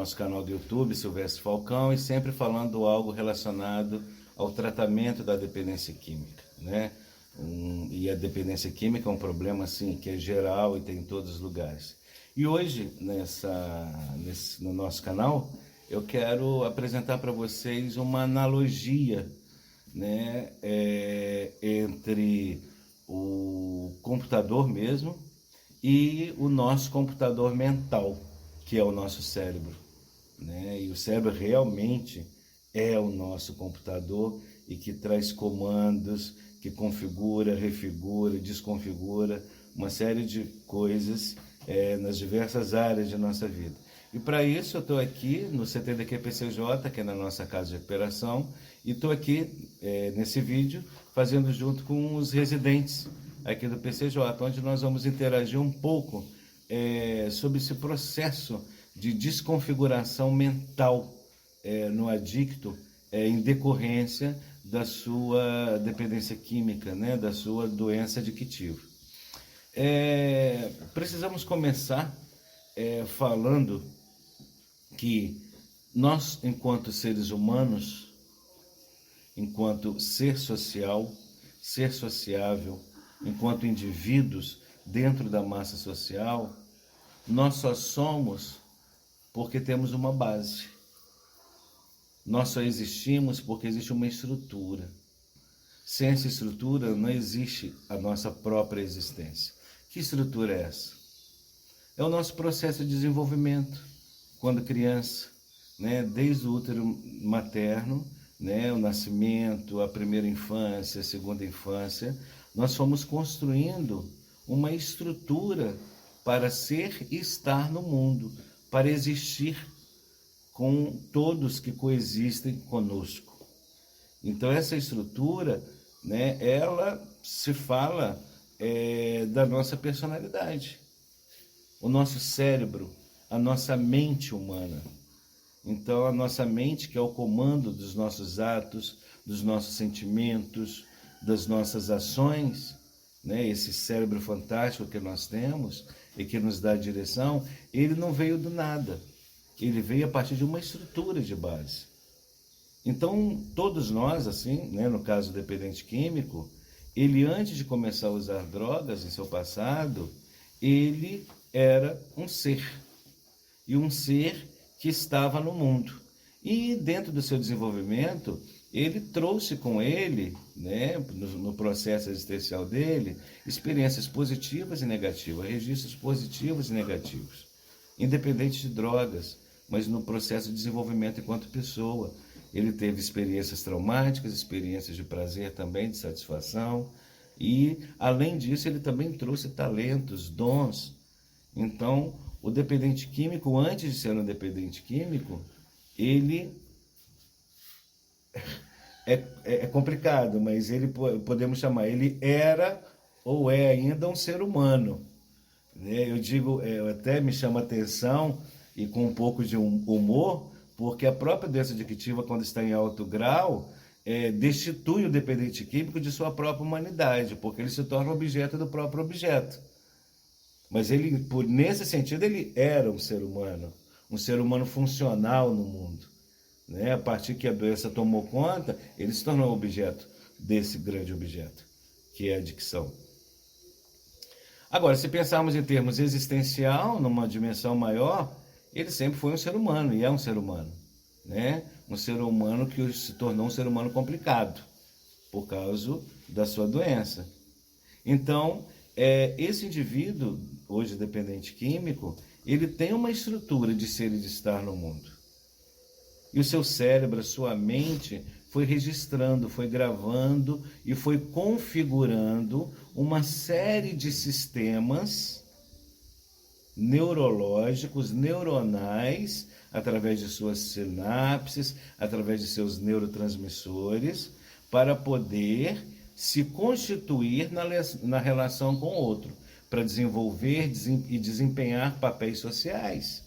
nosso canal do YouTube, Silvestre Falcão, e sempre falando algo relacionado ao tratamento da dependência química, né? E a dependência química é um problema assim que é geral e tem em todos os lugares. E hoje, no nosso canal, eu quero apresentar para vocês uma analogia, né, entre o computador mesmo e o nosso computador mental, que é o nosso cérebro, né? E o cérebro realmente é o nosso computador e que traz comandos, que configura, refigura, desconfigura uma série de coisas nas diversas áreas de nossa vida. E para isso eu estou aqui no CTDQ-PCJ, que é na nossa casa de recuperação, e estou aqui nesse vídeo fazendo junto com os residentes aqui do PCJ, onde nós vamos interagir um pouco sobre esse processo de desconfiguração mental no adicto em decorrência da sua dependência química, né, da sua doença adictiva. Precisamos começar falando que nós, enquanto seres humanos, enquanto ser social, ser sociável, enquanto indivíduos dentro da massa social, nós só somos porque temos uma base. Nós só existimos porque existe uma estrutura. Sem essa estrutura não existe a nossa própria existência. Que estrutura é essa? É o nosso processo de desenvolvimento, quando criança, né? Desde o útero materno, né? O nascimento, a primeira infância, a segunda infância, nós fomos construindo uma estrutura para ser e estar no mundo, para existir com todos que coexistem conosco. Então essa estrutura, né, ela se fala da nossa personalidade, o nosso cérebro, a nossa mente humana. Então a nossa mente, que é o comando dos nossos atos, dos nossos sentimentos, das nossas ações, né, esse cérebro fantástico que nós temos e que nos dá a direção, ele não veio do nada. Ele veio a partir de uma estrutura de base. Então, todos nós, assim, né, no caso do dependente químico, ele antes de começar a usar drogas em seu passado, ele era um ser. E um ser que estava no mundo. E dentro do seu desenvolvimento, ele trouxe com ele, né, no processo existencial dele, experiências positivas e negativas, registros positivos e negativos, independente de drogas, mas no processo de desenvolvimento enquanto pessoa. Ele teve experiências traumáticas, experiências de prazer também, de satisfação, e além disso ele também trouxe talentos, dons. Então, o dependente químico, antes de ser um dependente químico, ele é complicado, mas ele podemos chamar, ele era ou é ainda um ser humano. Eu digo, até me chama a atenção, e com um pouco de humor, porque a própria doença adictiva, quando está em alto grau, destitui o dependente químico de sua própria humanidade, porque ele se torna objeto do próprio objeto. Mas ele, nesse sentido, ele era um ser humano funcional no mundo, né? A partir que a doença tomou conta, ele se tornou objeto desse grande objeto, que é a adicção. Agora, se pensarmos em termos existencial, numa dimensão maior, ele sempre foi um ser humano, e é um ser humano, né? Um ser humano que se tornou um ser humano complicado, por causa da sua doença. Então, esse indivíduo, hoje dependente químico, ele tem uma estrutura de ser e de estar no mundo. E o seu cérebro, a sua mente, foi registrando, foi gravando e foi configurando uma série de sistemas neurológicos, neuronais, através de suas sinapses, através de seus neurotransmissores, para poder se constituir na relação com o outro, para desenvolver e desempenhar papéis sociais.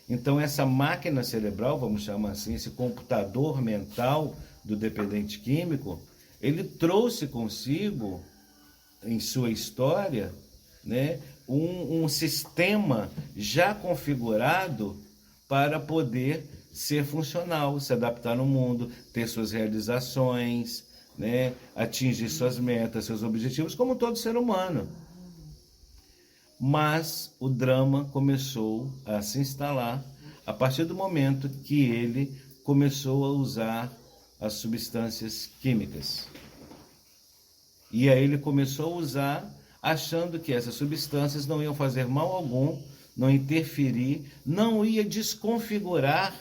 Então essa máquina cerebral, vamos chamar assim, esse computador mental do dependente químico, ele trouxe consigo, em sua história, né, um sistema já configurado para poder ser funcional, se adaptar no mundo, ter suas realizações, né? Atingir suas metas, seus objetivos, como todo ser humano. Mas o drama começou a se instalar a partir do momento que ele começou a usar as substâncias químicas. E aí ele começou a usar, achando que essas substâncias não iam fazer mal algum, não interferir, não ia desconfigurar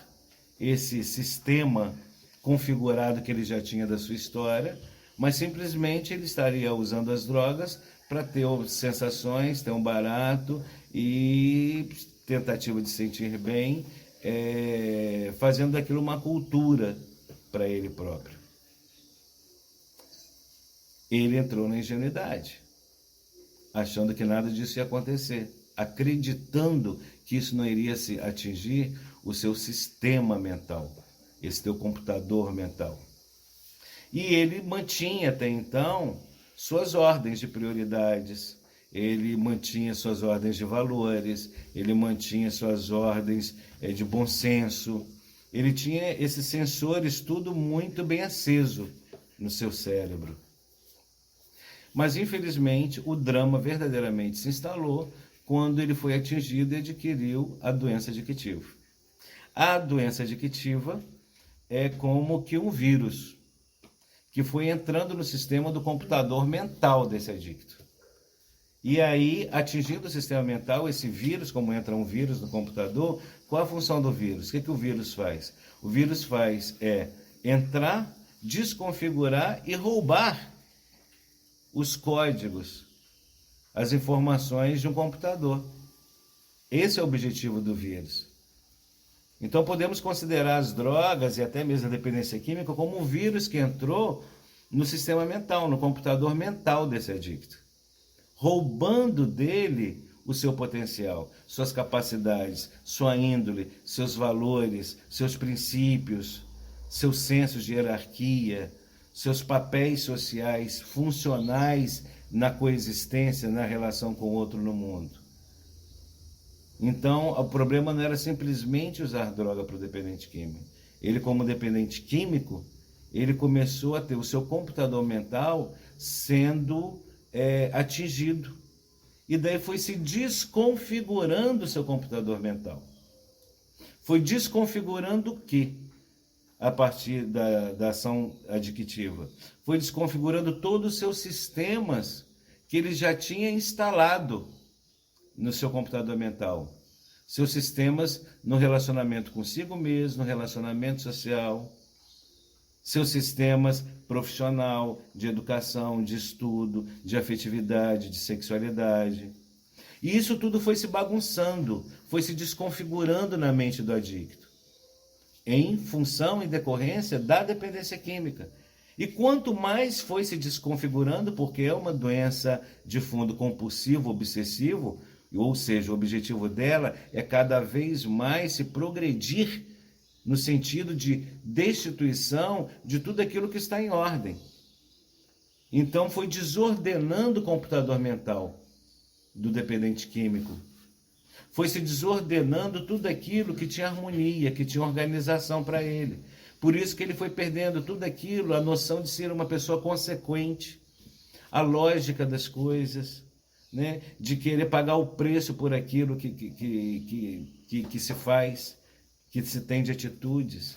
esse sistema configurado que ele já tinha da sua história, mas simplesmente ele estaria usando as drogas para ter sensações, ter um barato e tentativa de sentir bem, fazendo daquilo uma cultura para ele próprio. Ele entrou na ingenuidade, achando que nada disso ia acontecer, acreditando que isso não iria se atingir o seu sistema mental, esse teu computador mental. E ele mantinha até então suas ordens de prioridades, ele mantinha suas ordens de valores, ele mantinha suas ordens de bom senso, ele tinha esses sensores tudo muito bem aceso no seu cérebro. Mas, infelizmente, o drama verdadeiramente se instalou quando ele foi atingido e adquiriu a doença adictiva. A doença adictiva é como que um vírus que foi entrando no sistema do computador mental desse adicto. E aí, atingindo o sistema mental, esse vírus, como entra um vírus no computador, qual a função do vírus? O que o vírus faz? O vírus faz entrar, desconfigurar e roubar os códigos, as informações de um computador. Esse é o objetivo do vírus. Então podemos considerar as drogas e até mesmo a dependência química como um vírus que entrou no sistema mental, no computador mental desse adicto, roubando dele o seu potencial, suas capacidades, sua índole, seus valores, seus princípios, seus sensos de hierarquia, seus papéis sociais funcionais na coexistência, na relação com o outro no mundo. Então, o problema não era simplesmente usar droga para o dependente químico. Ele, como dependente químico, ele começou a ter o seu computador mental sendo atingido. E daí foi se desconfigurando o seu computador mental. Foi desconfigurando o quê? A partir da ação adictiva. Foi desconfigurando todos os seus sistemas que ele já tinha instalado no seu computador mental. Seus sistemas no relacionamento consigo mesmo, no relacionamento social, seus sistemas profissional, de educação, de estudo, de afetividade, de sexualidade. E isso tudo foi se bagunçando, foi se desconfigurando na mente do adicto, em função e decorrência da dependência química. E quanto mais foi se desconfigurando, porque é uma doença de fundo compulsivo, obsessivo, ou seja, o objetivo dela é cada vez mais se progredir no sentido de destituição de tudo aquilo que está em ordem. Então foi desordenando o computador mental do dependente químico. Foi se desordenando tudo aquilo que tinha harmonia, que tinha organização para ele. Por isso que ele foi perdendo tudo aquilo, a noção de ser uma pessoa consequente, a lógica das coisas, né? De querer pagar o preço por aquilo que se faz, que se tem de atitudes.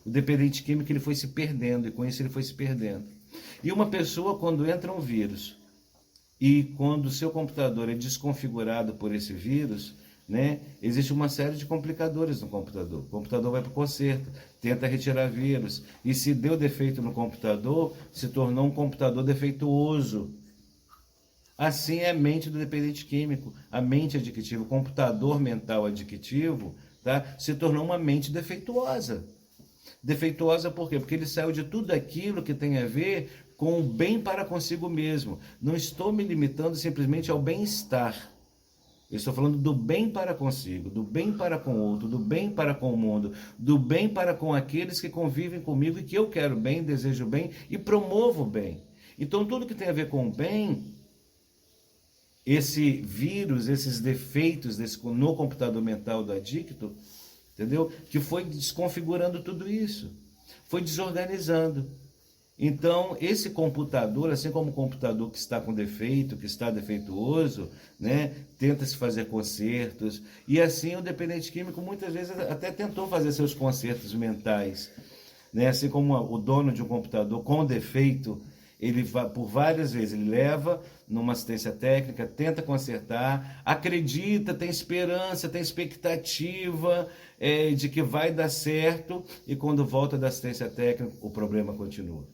O dependente químico ele foi se perdendo, e com isso ele foi se perdendo. E uma pessoa, quando entra um vírus, e quando o seu computador é desconfigurado por esse vírus, né, existe uma série de complicadores no computador. O computador vai para o conserto, tenta retirar vírus, e se deu defeito no computador, se tornou um computador defeituoso. Assim é a mente do dependente químico, a mente adictiva, o computador mental adictivo, tá, se tornou uma mente defeituosa. Defeituosa por quê? Porque ele saiu de tudo aquilo que tem a ver com o bem para consigo mesmo. Não estou me limitando simplesmente ao bem-estar. Eu estou falando do bem para consigo, do bem para com o outro, do bem para com o mundo, do bem para com aqueles que convivem comigo e que eu quero bem, desejo bem e promovo bem. Então tudo que tem a ver com o bem, esse vírus, esses defeitos no computador mental do adicto, entendeu? Que foi desconfigurando tudo isso, foi desorganizando. Então, esse computador, assim como o computador que está com defeito, que está defeituoso, né, tenta se fazer consertos, e assim o dependente químico muitas vezes até tentou fazer seus consertos mentais, né, assim como o dono de um computador com defeito, ele vai, por várias vezes, ele leva numa assistência técnica, tenta consertar, acredita, tem esperança, tem expectativa de que vai dar certo, e quando volta da assistência técnica, o problema continua.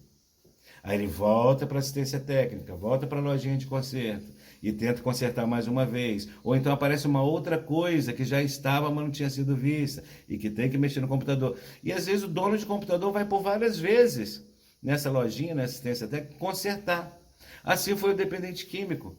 Aí ele volta para assistência técnica, volta para a lojinha de conserto e tenta consertar mais uma vez. Ou então aparece uma outra coisa que já estava, mas não tinha sido vista e que tem que mexer no computador. E às vezes o dono de computador vai por várias vezes nessa lojinha, na assistência técnica, consertar. Assim foi o dependente químico.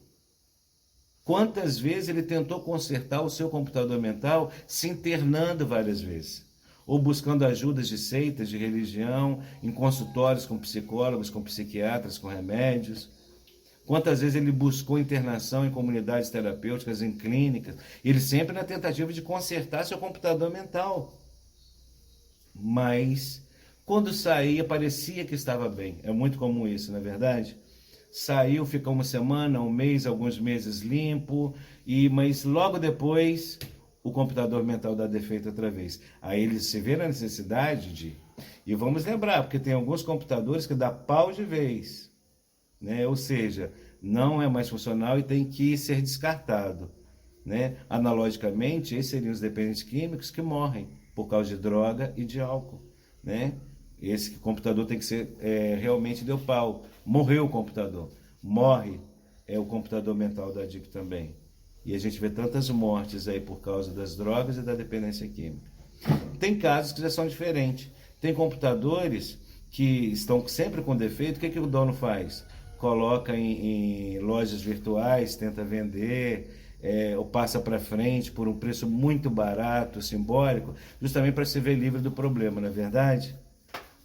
Quantas vezes ele tentou consertar o seu computador mental se internando várias vezes? Ou buscando ajudas de seitas, de religião, em consultórios com psicólogos, com psiquiatras, com remédios. Quantas vezes ele buscou internação em comunidades terapêuticas, em clínicas, ele sempre na tentativa de consertar seu computador mental. Mas, quando saía, parecia que estava bem. É muito comum isso, não é verdade? Saiu, fica uma semana, um mês, alguns meses limpo, mas logo depois o computador mental dá defeito outra vez. Aí ele se vê na necessidade de... E vamos lembrar, porque tem alguns computadores que dá pau de vez, né? Ou seja, não é mais funcional e tem que ser descartado, né? Analogicamente, esses seriam os dependentes químicos que morrem por causa de droga e de álcool, né? Esse computador tem que ser, realmente deu pau, morreu o computador, morre o computador mental da adicto também. E a gente vê tantas mortes aí por causa das drogas e da dependência química. Tem casos que já são diferentes. Tem computadores que estão sempre com defeito. O que o dono faz? Coloca em lojas virtuais, tenta vender, ou passa para frente por um preço muito barato, simbólico, justamente para se ver livre do problema, não é verdade?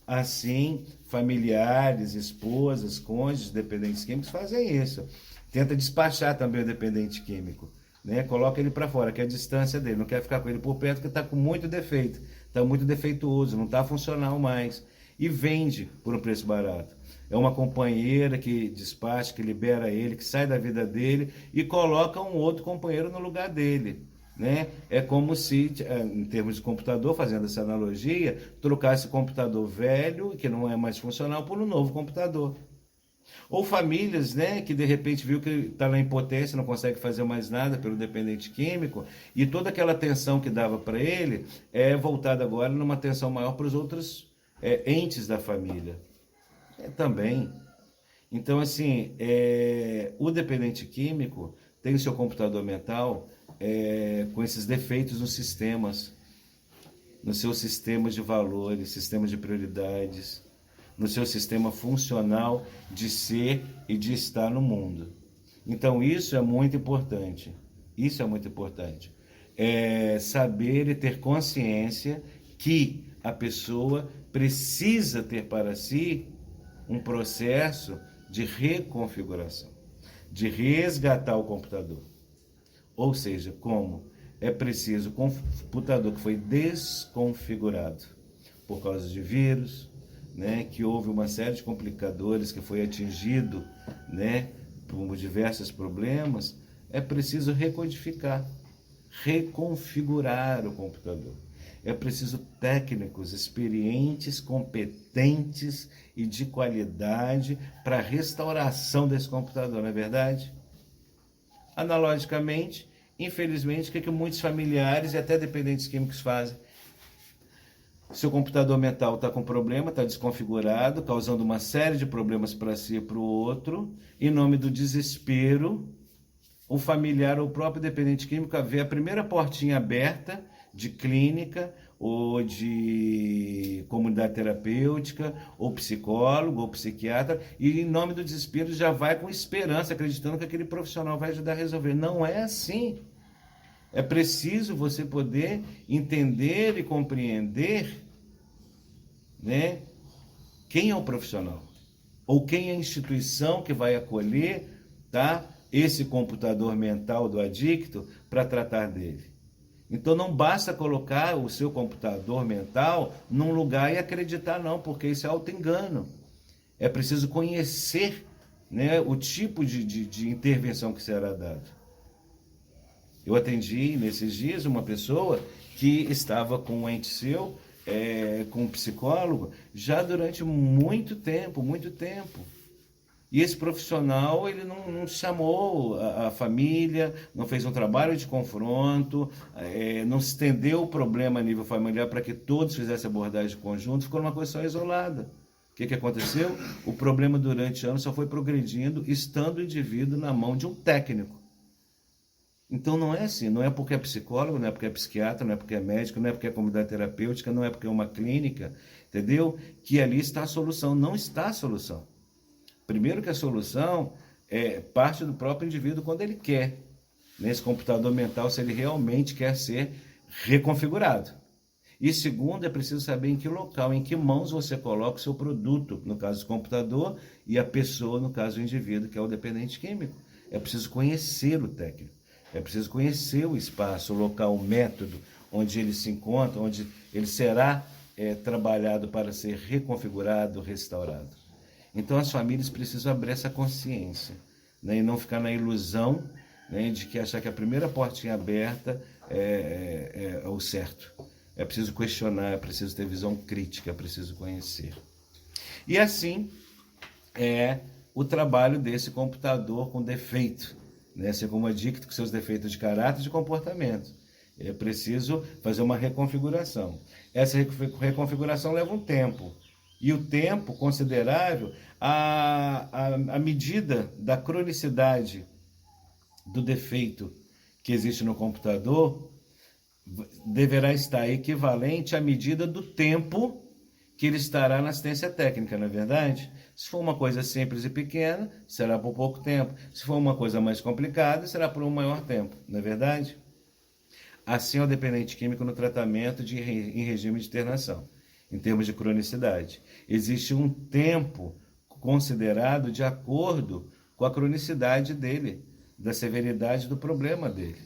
Assim, familiares, esposas, cônjuges, dependentes químicos fazem isso. Tenta despachar também o dependente químico, né? Coloca ele para fora, que é a distância dele, não quer ficar com ele por perto, porque está com muito defeito, está muito defeituoso, não está funcional mais. E vende por um preço barato. É uma companheira que despacha, que libera ele, que sai da vida dele e coloca um outro companheiro no lugar dele, né? É como se, em termos de computador, fazendo essa analogia, trocasse o computador velho, que não é mais funcional, por um novo computador. Ou famílias, né, que de repente viu que está na impotência, não consegue fazer mais nada pelo dependente químico, e toda aquela atenção que dava para ele é voltada agora numa atenção maior para os outros entes da família. Também. Então, assim, o dependente químico tem o seu computador mental com esses defeitos nos sistemas, nos seus sistemas de valores, sistemas de prioridades, no seu sistema funcional de ser e de estar no mundo. Então, isso é muito importante. Isso é muito importante. Saber e ter consciência que a pessoa precisa ter para si um processo de reconfiguração, de resgatar o computador. Ou seja, como? É preciso o computador que foi desconfigurado por causa de vírus, né, que houve uma série de complicadores, que foi atingido, né, por diversos problemas, é preciso recodificar, reconfigurar o computador. É preciso técnicos experientes, competentes e de qualidade para a restauração desse computador, não é verdade? Analogicamente, infelizmente, o que muitos familiares e até dependentes químicos fazem? Seu computador mental está com problema, está desconfigurado, causando uma série de problemas para si e para o outro. Em nome do desespero, o familiar ou o próprio dependente químico vê a primeira portinha aberta de clínica ou de comunidade terapêutica, ou psicólogo, ou psiquiatra, e em nome do desespero já vai com esperança, acreditando que aquele profissional vai ajudar a resolver. Não é assim. É preciso você poder entender e compreender, né, quem é o profissional, ou quem é a instituição que vai acolher, tá, esse computador mental do adicto para tratar dele. Então não basta colocar o seu computador mental num lugar e acreditar não, porque isso é auto-engano. É preciso conhecer, né, o tipo de intervenção que será dada. Eu atendi nesses dias uma pessoa que estava com um ente seu, com um psicólogo, já durante muito tempo, muito tempo. E esse profissional, ele não chamou a família, não fez um trabalho de confronto, não estendeu o problema a nível familiar para que todos fizessem abordagem conjunta, ficou numa coisa só isolada. O que aconteceu? O problema durante anos só foi progredindo, estando o indivíduo na mão de um técnico. Então não é assim, não é porque é psicólogo, não é porque é psiquiatra, não é porque é médico, não é porque é comunidade terapêutica, não é porque é uma clínica, entendeu? Que ali está a solução, não está a solução. Primeiro que a solução parte do próprio indivíduo quando ele quer. Nesse computador mental, se ele realmente quer ser reconfigurado. E segundo, é preciso saber em que local, em que mãos você coloca o seu produto, no caso do computador, e a pessoa, no caso do indivíduo, que é o dependente químico. É preciso conhecer o técnico, é preciso conhecer o espaço, o local, o método, onde ele se encontra, onde ele será trabalhado para ser reconfigurado, restaurado. Então as famílias precisam abrir essa consciência, né, e não ficar na ilusão, né, de que achar que a primeira portinha aberta é o certo. É preciso questionar, é preciso ter visão crítica, é preciso conhecer. E assim é o trabalho desse computador com defeito, né, assim como adicto com seus defeitos de caráter e de comportamento. É preciso fazer uma reconfiguração. Essa reconfiguração leva um tempo. E o tempo considerável, a medida da cronicidade do defeito que existe no computador deverá estar equivalente à medida do tempo que ele estará na assistência técnica, não é verdade? Se for uma coisa simples e pequena, será por pouco tempo. Se for uma coisa mais complicada, será por um maior tempo, não é verdade? Assim é o dependente químico no tratamento em regime de internação, em termos de cronicidade. Existe um tempo considerado de acordo com a cronicidade dele, da severidade do problema dele.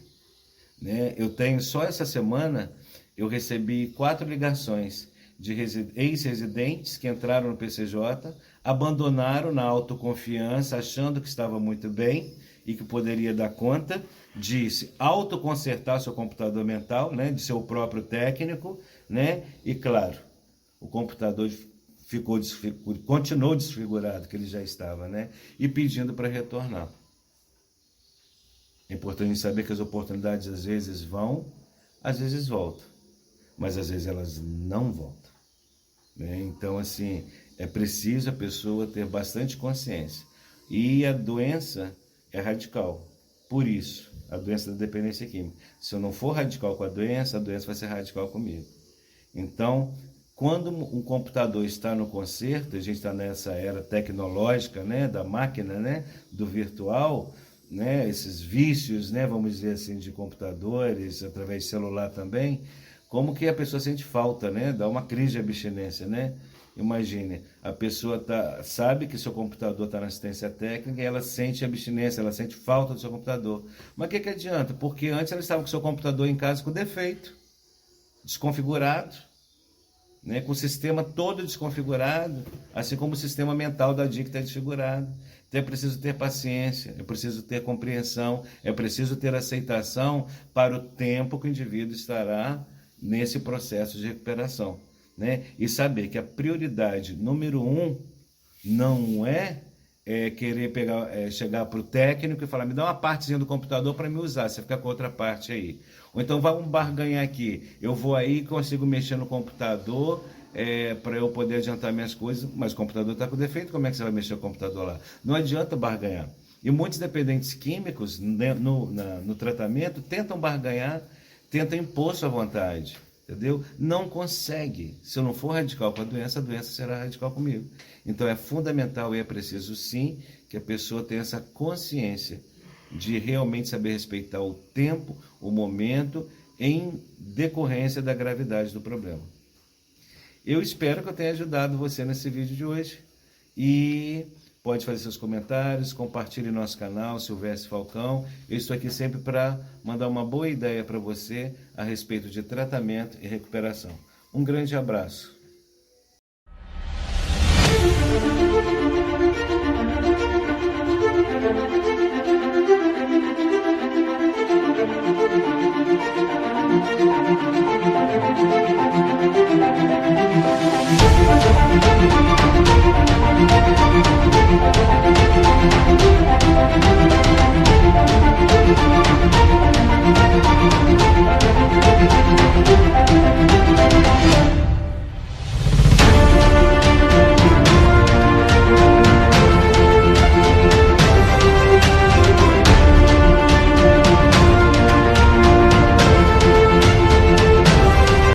Né? Eu tenho, só essa semana, eu recebi 4 ligações de ex-residentes que entraram no PCJ, abandonaram na autoconfiança, achando que estava muito bem e que poderia dar conta de se autoconsertar seu computador mental, né, de ser o próprio técnico, né, e claro, o computador continuou desfigurado, que ele já estava, né, e pedindo para retornar. É importante saber que as oportunidades às vezes vão, às vezes voltam, mas às vezes elas não voltam. Né? Então, assim, é preciso a pessoa ter bastante consciência. E a doença é radical. Por isso, a doença da dependência química. Se eu não for radical com a doença vai ser radical comigo. Então, quando um computador está no conserto, a gente está nessa era tecnológica, né, da máquina, né, do virtual, né, esses vícios, né, vamos dizer assim, de computadores, através de celular também, como que a pessoa sente falta, né, dá uma crise de abstinência, né? Imagine, a pessoa sabe que seu computador está na assistência técnica e ela sente abstinência, ela sente falta do seu computador. Mas o que adianta? Porque antes ela estava com o seu computador em casa com defeito, desconfigurado, né, com o sistema todo desconfigurado, assim como o sistema mental da adicta é desfigurado. Então é preciso ter paciência, é preciso ter compreensão, é preciso ter aceitação para o tempo que o indivíduo estará nesse processo de recuperação. Né? E saber que a prioridade número 1 não é querer chegar para o técnico e falar, me dá uma partezinha do computador para me usar, você fica com outra parte aí. Ou então vamos barganhar aqui, eu vou aí e consigo mexer no computador para eu poder adiantar minhas coisas, mas o computador está com defeito, como é que você vai mexer no computador lá? Não adianta barganhar. E muitos dependentes químicos, né, no tratamento, tentam barganhar, tentam impor sua vontade. Entendeu? Não consegue. Se eu não for radical com a doença será radical comigo. Então é fundamental e é preciso sim que a pessoa tenha essa consciência de realmente saber respeitar o tempo, o momento, em decorrência da gravidade do problema. Eu espero que eu tenha ajudado você nesse vídeo de hoje e pode fazer seus comentários, compartilhe nosso canal, Silvestre Falcão. Eu estou aqui sempre para mandar uma boa ideia para você a respeito de tratamento e recuperação. Um grande abraço.